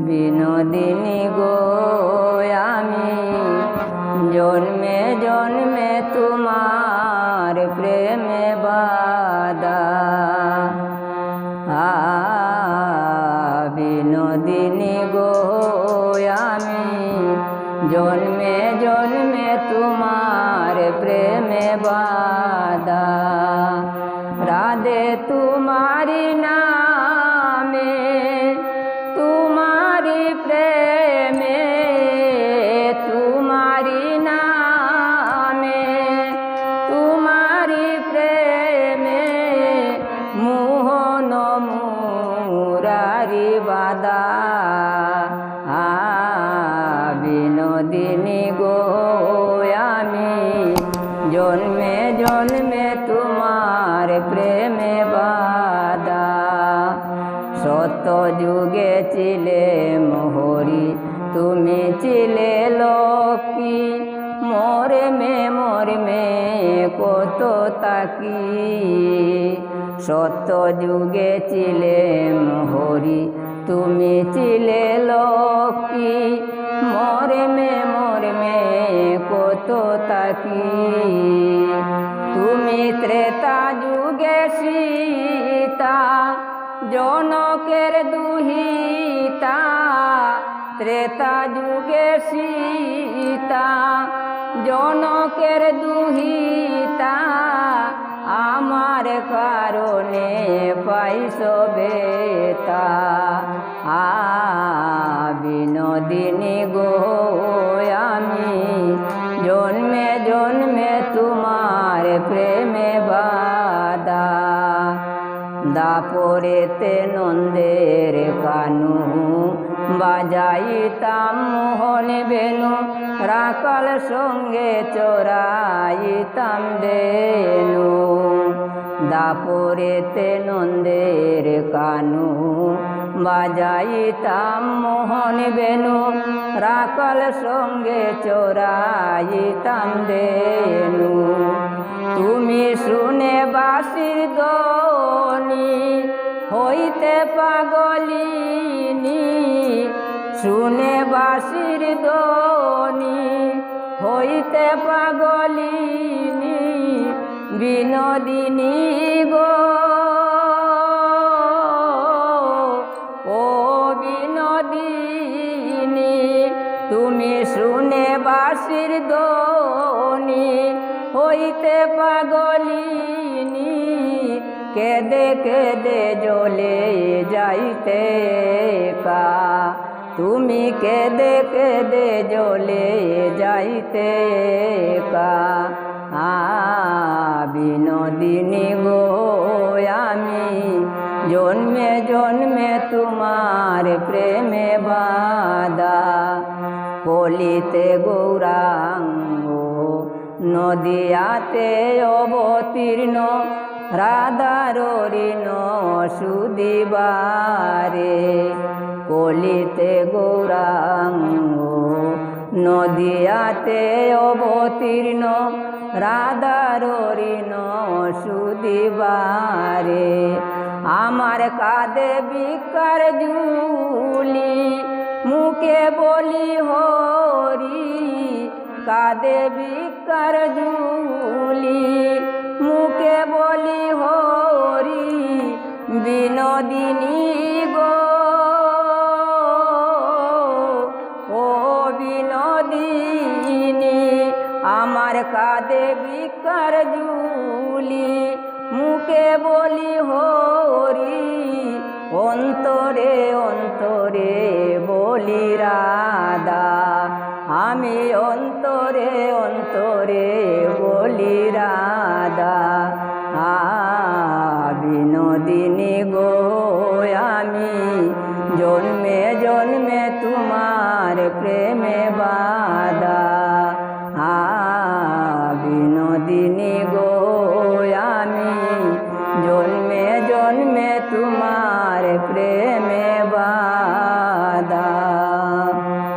বিনোদিনী গো আমি জন্মে জন্মে তোমার প্রেমে বাদা। বিনোদিনী গো আমি জন্মে জন্মে তোমার প্রেমে বাদা। রাধে তোমারি নামে तुम्हारी प्रेमे तुम्हारी नामे तुम्हारी प्रेमे मोहन मुरारी बादा। বিনোদিনী গো আমি জন্মে জন্মে তোমার প্রেমে বাদা। সত্য যুগে ছিলে মোহরি তুমি ছিলে লক্ষ্মী, মরমে কত তাকি। সত্য যুগে ছিলে মোহরি তুমি ছিলে লক্ষ্মী, মরমে কত তাকি। তুমি ত্রেতা যুগে সীতা জনকের দুহিতা, ত্রেতা যুগে সীতা জনকের দুহিতা। আমার কারণে পাইছ বেতা। বিনোদিনী গো আমি জন্মে জন্মে তোমার প্রেমে বাদা। দাপরেতে নন্দের কানু বাজাইতাম মোহন বেনু, রাকাল সঙ্গে চড়াইতাম বেনু। দাপরেতে নন্দের কানু বাজাইতাম মোহন বেনু, রাকাল সঙ্গে চড়াইতাম বেনু। তুমি শুনে বাঁশির ধ্বনি হইতে পাগলিনী, শুনে বাঁশির ধ্বনি হইতে পাগলিনী। বিনোদিনী গো ও বিনোদিনী, তুমি শুনে বাঁশির ধ্বনি হইতে পাগলিনী। কেদে কেদে জ্বলে যাইতে কা, তুমি কেদে কেদে জ্বলে যাইতে কা। বিনোদিনী গো আমি জন্মে জন্মে তোমার প্রেমে বাদা। কলিতে গৌরাঙ্গ নদিয়াতে অবতীর্ণ, রাধার ঋণ সুদিবারে। কলিতে গৌরাঙ্গ নদিয়াতে অবতীর্ণ, রাধার ঋণ সুদিবারে। আমার কাঁধে বিকার ঝুলি মুখে বলি হরি, কাঁধে বিকার ঝুলি মুখে বলি হরি। বিনোদিনী গো ও বিনোদিনী, আমার কাঁধে বিকার ঝুলি মুখে বলি হরি। অন্তরে অন্তরে বলি রাধা, আমি অন্তরে অন্তরে বলি রাধা। বিনোদিনী গো আমি জন্মে জন্মে তোমার প্রেমে বাদা।